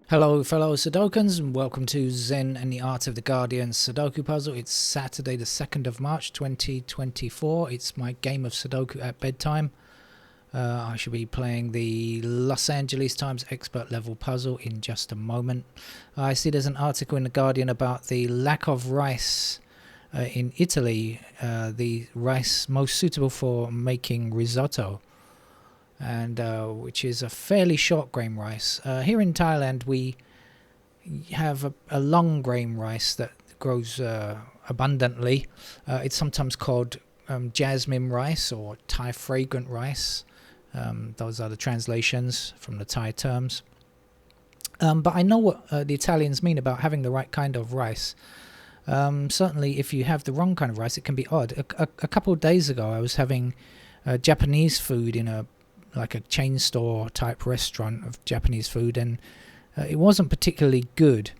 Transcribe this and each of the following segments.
Hello fellow Sudokans and welcome to Zen and the Art of the Guardian Sudoku puzzle. It's Saturday the 2nd of March 2024. It's my game of Sudoku at bedtime. I shall be playing the Los Angeles Times expert level puzzle in just a moment. I see there's an article in the Guardian about the lack of rice in Italy, the rice most suitable for making risotto, and which is a fairly short grain rice. Here in Thailand we have a long grain rice that grows abundantly. It's sometimes called jasmine rice or Thai fragrant rice. Those are the translations from the Thai terms. But I know what the Italians mean about having the right kind of rice. Certainly if you have the wrong kind of rice it can be odd. A couple of days ago I was having Japanese food in a chain store type restaurant of Japanese food, and it wasn't particularly good.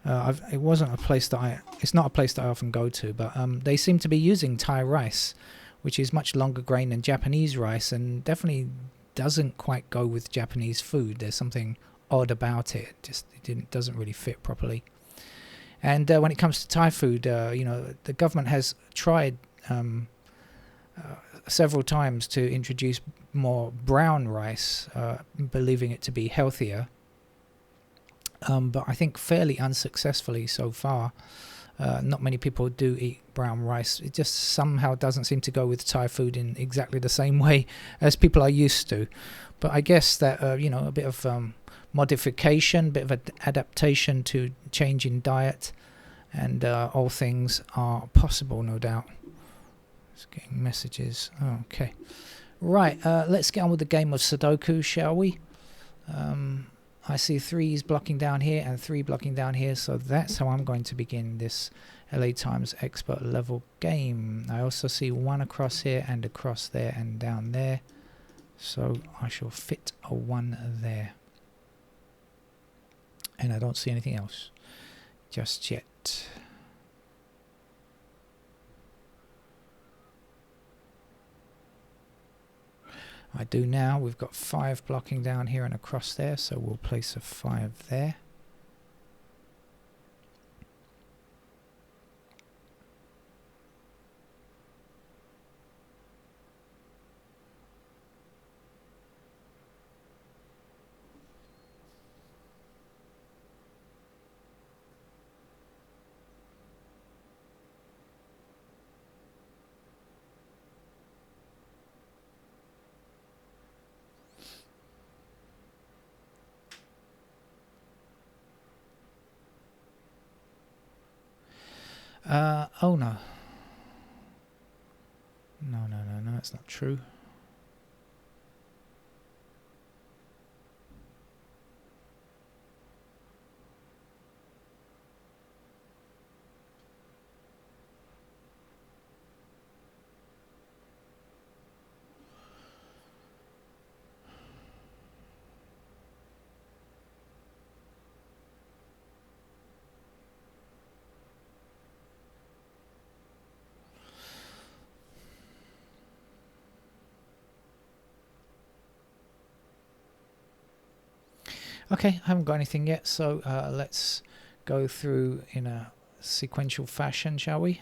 It wasn't a place that it's not a place that I often go to, but they seem to be using Thai rice, which is much longer grain than Japanese rice, and definitely doesn't quite go with Japanese food. There's something odd about it. It doesn't really fit properly. And when it comes to Thai food, the government has tried several times to introduce more brown rice, believing it to be healthier, but I think fairly unsuccessfully so far. Not many people do eat brown rice. It just somehow doesn't seem to go with Thai food in exactly the same way as people are used to. But I guess that a bit of modification, a bit of an adaptation to change in diet, and all things are possible, no doubt. Just getting messages. Okay. Right, let's get on with the game of Sudoku, shall we? I see 3s blocking down here and 3 blocking down here, so that's how I'm going to begin this LA Times expert level game. I also see 1 across here and across there and down there, so I shall fit a 1 there. And I don't see anything else just yet. I do now. We've got 5 blocking down here and across there, so we'll place a 5 there. Oh no. No, that's not true. Okay, I haven't got anything yet, so let's go through in a sequential fashion, shall we?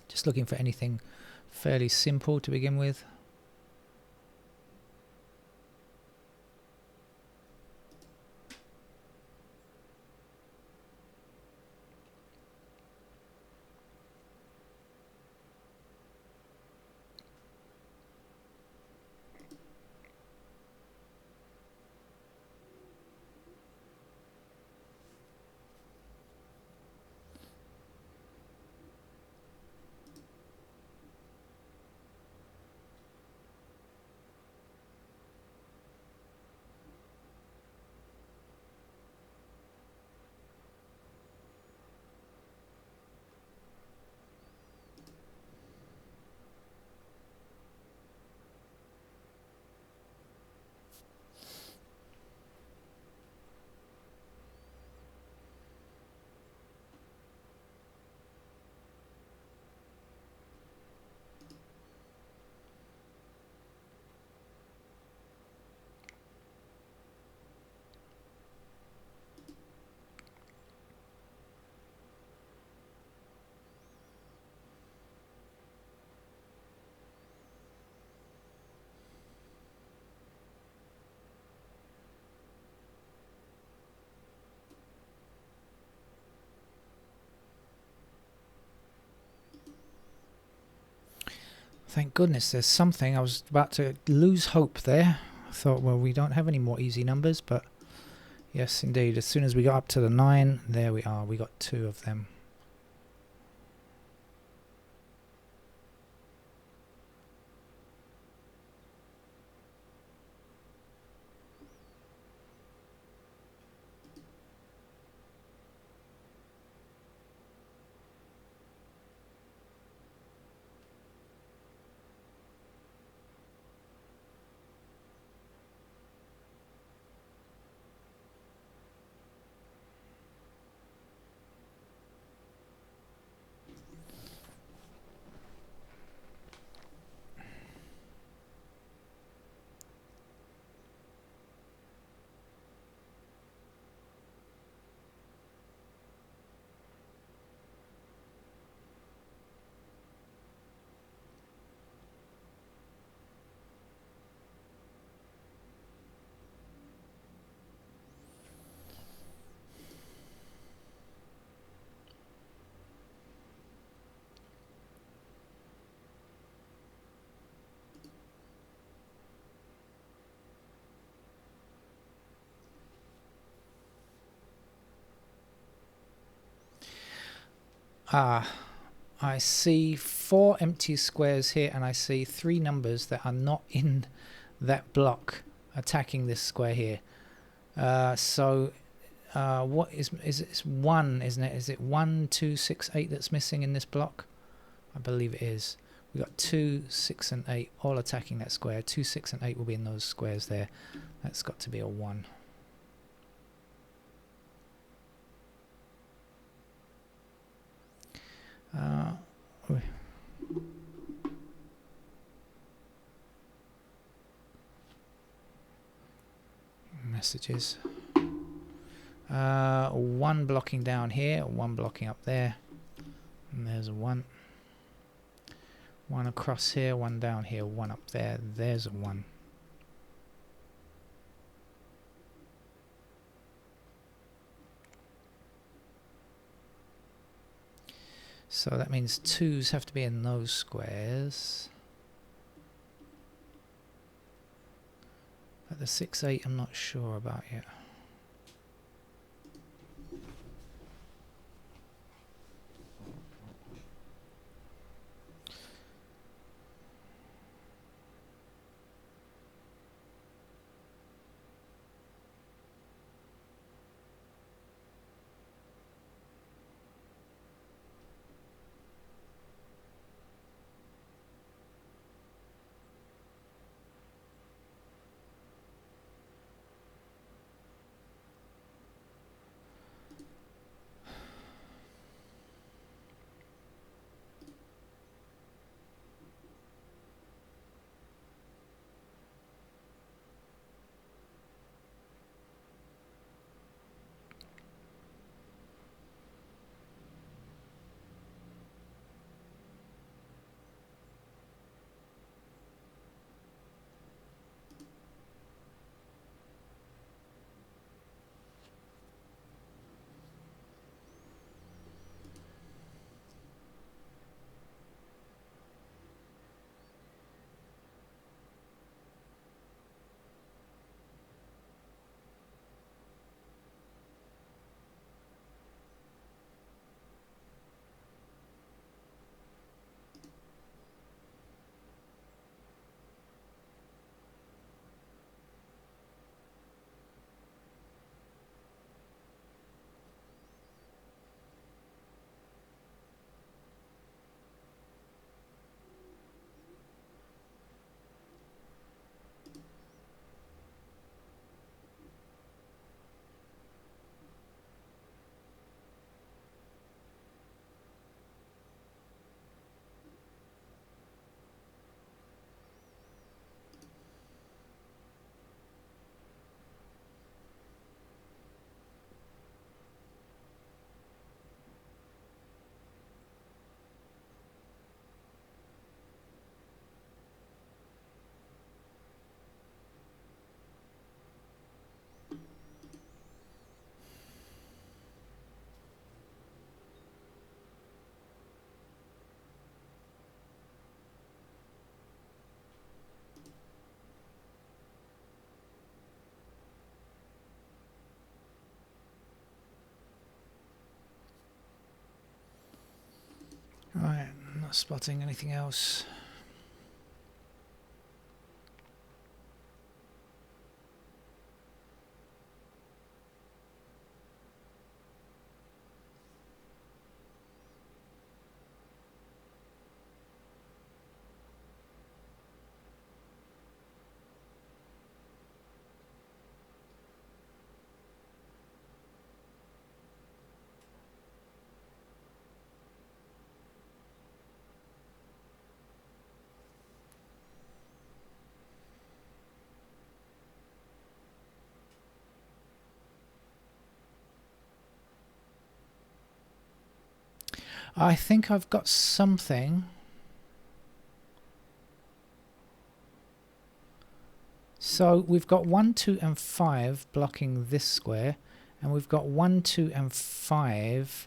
Just looking for anything fairly simple to begin with. Thank goodness there's something. I was about to lose hope there. I thought, well, we don't have any more easy numbers, but yes, indeed. As soon as we got up to the 9, there we are. We got 2 of them. Ah, I see 4 empty squares here, and I see 3 numbers that are not in that block attacking this square here. What is it's 1, isn't it? Is it 1, 2, 6, 8 that's missing in this block? I believe it is. We got 2, 6 and 8 all attacking that square. 2, 6 and 8 will be in those squares there. That's got to be a 1. Messages. 1 blocking down here, 1 blocking up there, and there's a 1. 1 across here, 1 down here, 1 up there, there's a 1. So that means 2s have to be in those squares. But the 6, 8 I'm not sure about yet. Right, I'm not spotting anything else. I think I've got something. So we've got 1, 2 and 5 blocking this square, and we've got 1, 2 and 5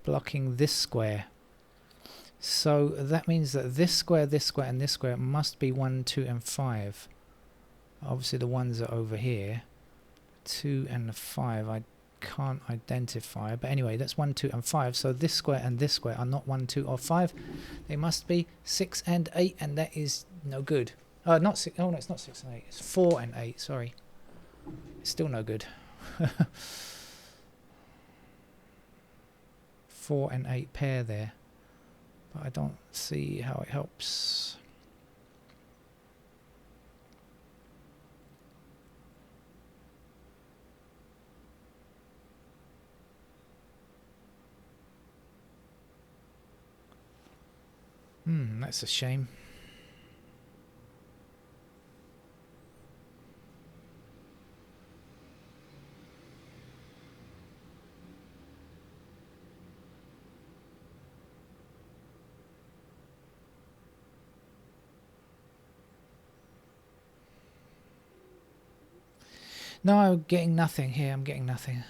blocking this square. So that means that this square, and this square must be 1, 2 and 5. Obviously the ones are over here. 2 and 5 I can't identify, but anyway, that's 1, 2 and 5. So this square and this square are not 1, 2 or 5. They must be 6 and 8, and that is no good. Not 6. Oh no, it's not 6 and 8. It's 4 and 8. Sorry, it's still no good. 4 and 8 pair there, but I don't see how it helps. That's a shame. No, I'm getting nothing here. I'm getting nothing.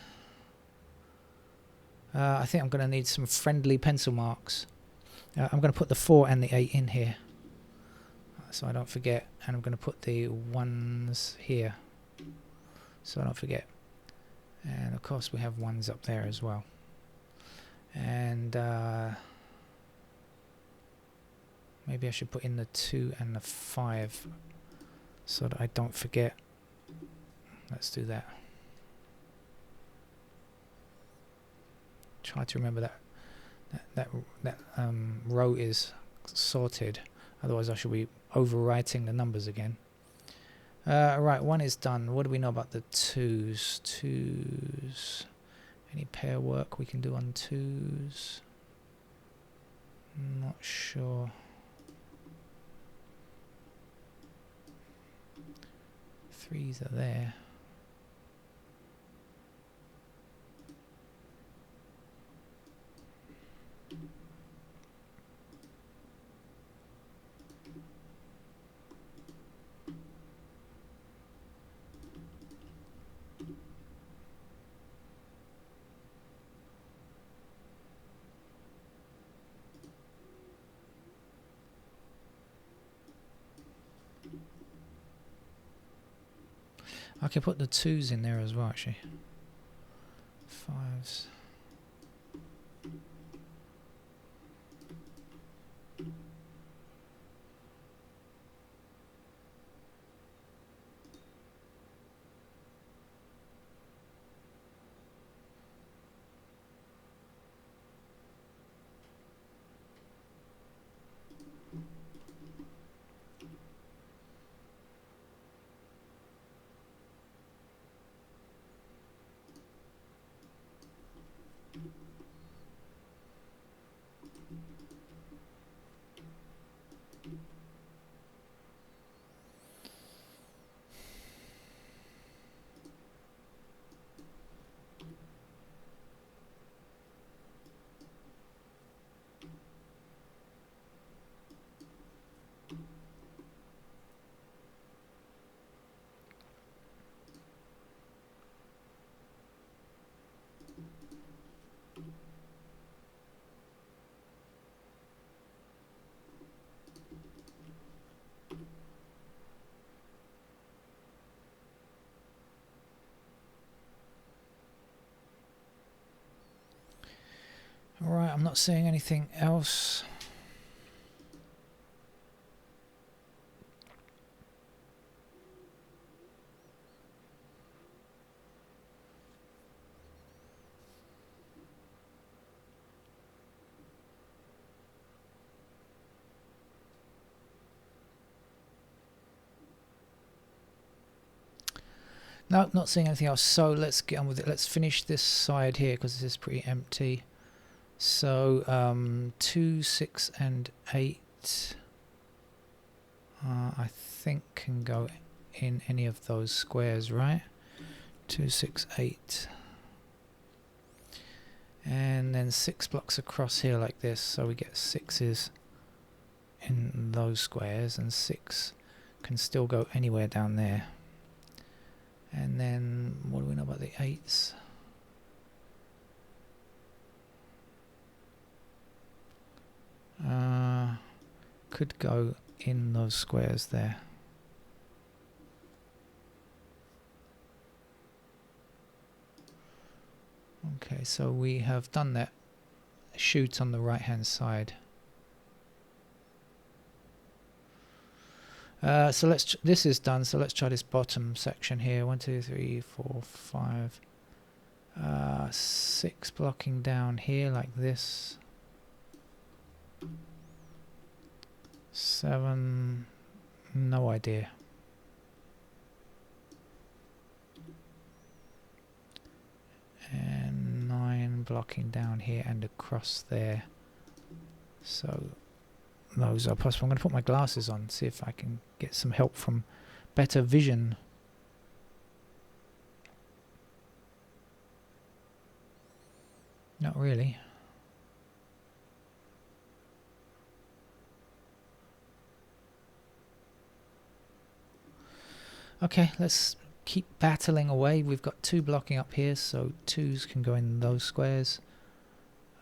I think I'm going to need some friendly pencil marks. I'm going to put the 4 and the 8 in here, so I don't forget. And I'm going to put the 1s here, so I don't forget. And of course we have 1s up there as well. And maybe I should put in the 2 and the 5, so that I don't forget. Let's do that. Try to remember that row is sorted, otherwise I shall be overwriting the numbers again. Right, 1 is done. What do we know about the 2s? 2s. Any pair work we can do on 2s? Not sure. 3s are there. I can put the 2s in there as well, actually. 5s. Alright, I'm not seeing anything else. No, not seeing anything else. So let's get on with it. Let's finish this side here because this is pretty empty. So 2, 6 and 8 I think can go in any of those squares, right? 2, 6, 8. And then 6 blocks across here like this, so we get 6s in those squares, and 6 can still go anywhere down there. And then what do we know about the 8s? Could go in those squares there. Okay, so we have done that shoot on the right hand side. So this is done, so let's try this bottom section here. 1, 2, 3, 4, 5, 6 blocking down here like this. 7, no idea. And 9 blocking down here and across there. So those are possible. I'm going to put my glasses on, see if I can get some help from better vision. Not really. Okay, let's keep battling away. We've got 2 blocking up here, so 2s can go in those squares.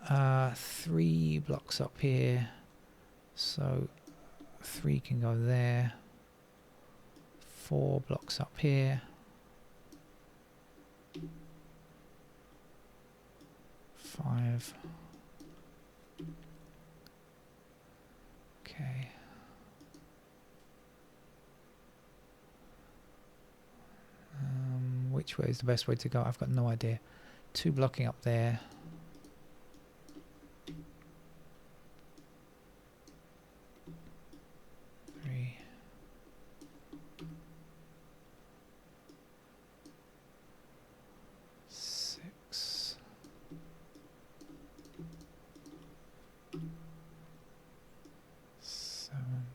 3 blocks up here, so 3 can go there. 4 blocks up here. 5. Okay. Which way is the best way to go? I've got no idea. 2 blocking up there. 3. 6. 7.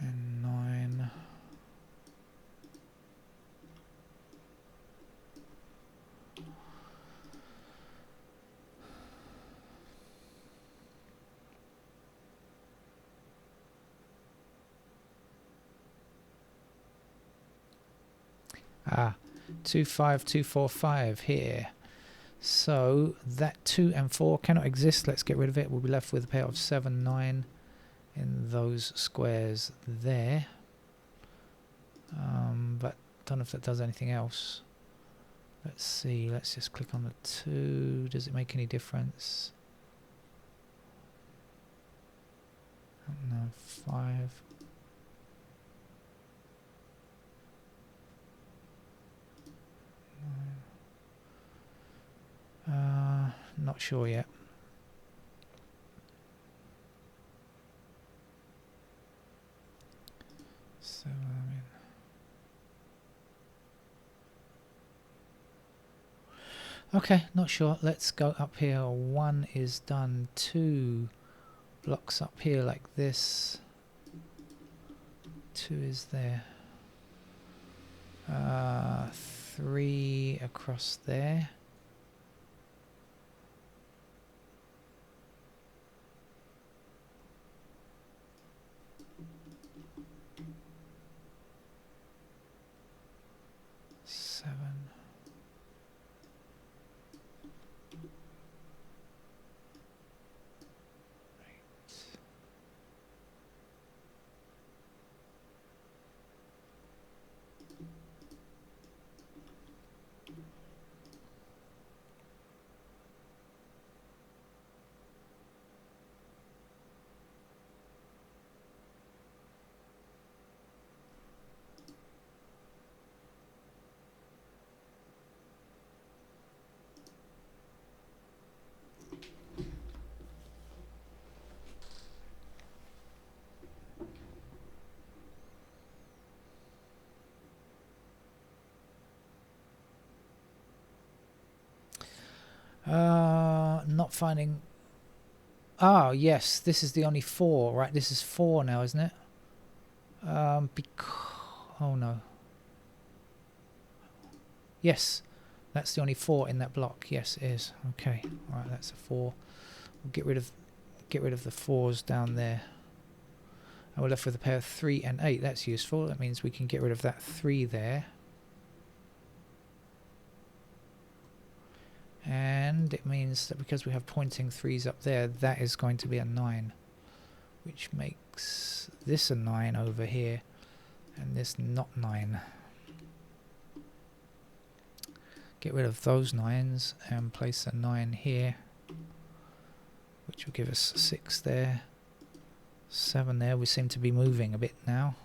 And 9. Ah, 2, 5, 2, 4, 5 here. So that 2 and 4 cannot exist. Let's get rid of it. We'll be left with a pair of 7, 9 in those squares there. But don't know if that does anything else. Let's see. Let's just click on the 2. Does it make any difference? No. 5. Not sure yet. So okay, not sure. Let's go up here. 1 is done. 2 blocks up here like this. 2 is there. 3 across there. 7. 8. 9. Not finding... Oh, yes, this is the only 4, right? This is 4 now, isn't it? Oh, no. Yes, that's the only 4 in that block. Yes, it is. Okay, alright, that's a 4. We'll get rid of the 4s down there. And we're left with a pair of 3 and 8. That's useful. That means we can get rid of that 3 there. And it means that because we have pointing 3s up there, that is going to be a 9. Which makes this a 9 over here. And this not 9. Get rid of those 9s and place a 9 here. Which will give us 6 there. 7 there. We seem to be moving a bit now.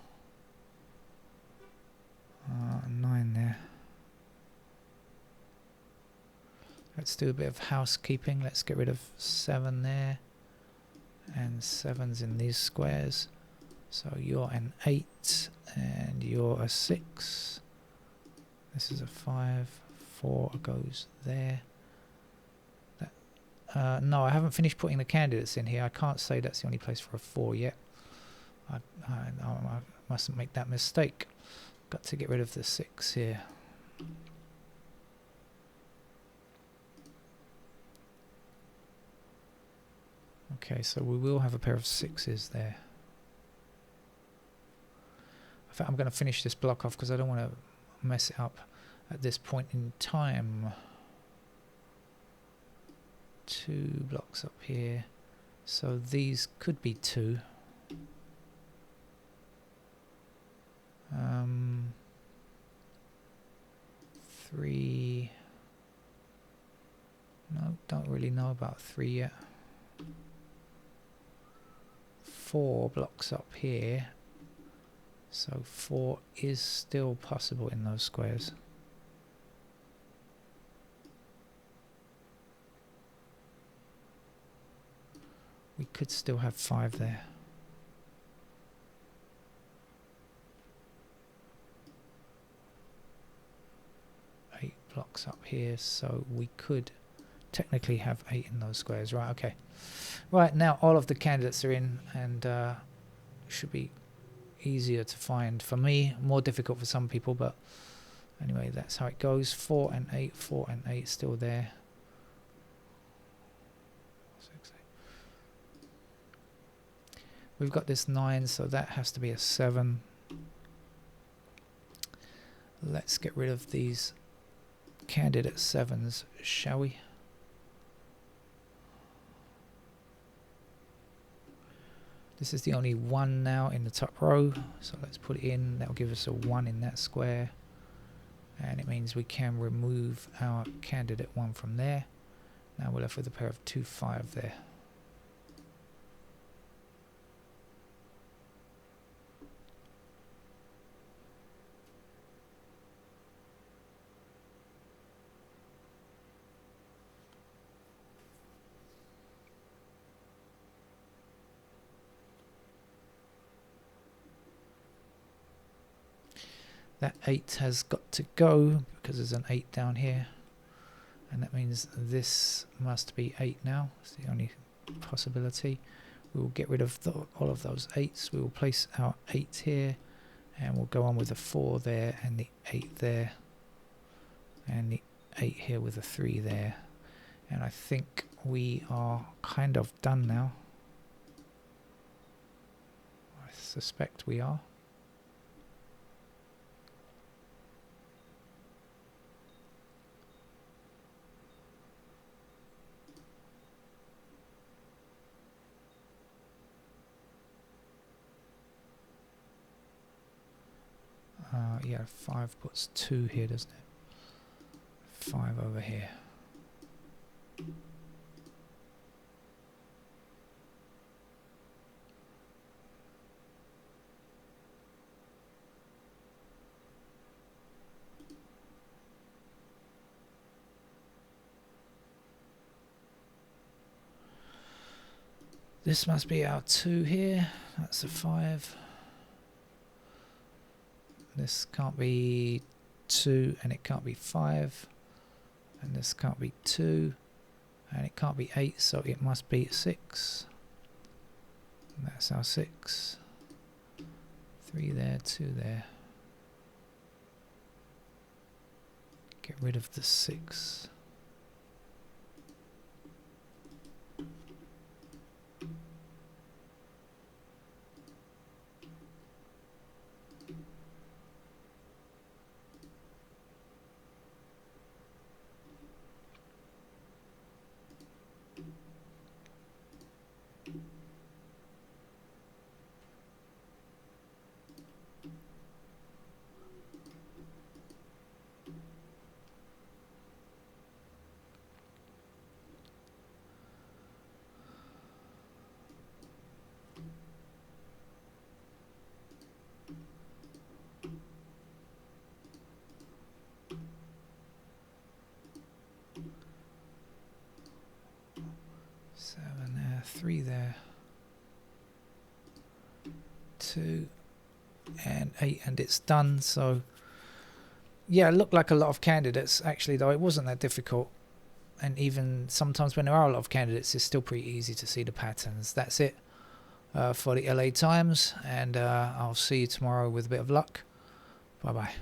9 there. Let's do a bit of housekeeping. Let's get rid of 7 there. And 7's in these squares. So you're an 8 and you're a 6. This is a 5. 4 goes there. No, I haven't finished putting the candidates in here. I can't say that's the only place for a 4 yet. I mustn't make that mistake. Got to get rid of the 6 here. Okay, so we will have a pair of 6s there. In fact, I'm going to finish this block off because I don't want to mess it up at this point in time. 2 blocks up here. So these could be 2. 3. No, don't really know about 3 yet. 4 blocks up here. So 4 is still possible in those squares. We could still have 5 there. 8 blocks up here, so we could technically have 8 in those squares. Right, okay. Right, now all of the candidates are in, and should be easier to find for me, more difficult for some people, but anyway, that's how it goes. 4 and 8, 4 and 8 still there. 6, 8. We've got this 9, so that has to be a 7. Let's get rid of these candidate 7s, shall we? This is the only 1 now in the top row, so let's put it in. That will give us a 1 in that square, and it means we can remove our candidate 1 from there. Now we're left with a pair of 2, 5 there. That 8 has got to go because there's an 8 down here, and that means this must be 8 now. It's the only possibility. We will get rid of all of those 8s. We will place our 8 here, and we'll go on with the 4 there and the 8 there, and the 8 here with a 3 there. And I think we are kind of done now. I suspect we are. Yeah, 5 puts 2 here, doesn't it? 5 over here. This must be our 2 here. That's a 5. This can't be 2 and it can't be 5, and this can't be 2, And it can't be 8, so it must be 6. And that's our 6. 3 there, 2 there. Get rid of the 6. Seven there, 3 there, 2 and 8, and it's done. So yeah, it looked like a lot of candidates actually, though it wasn't that difficult, and even sometimes when there are a lot of candidates it's still pretty easy to see the patterns. That's it for the LA Times, and I'll see you tomorrow with a bit of luck. Bye bye.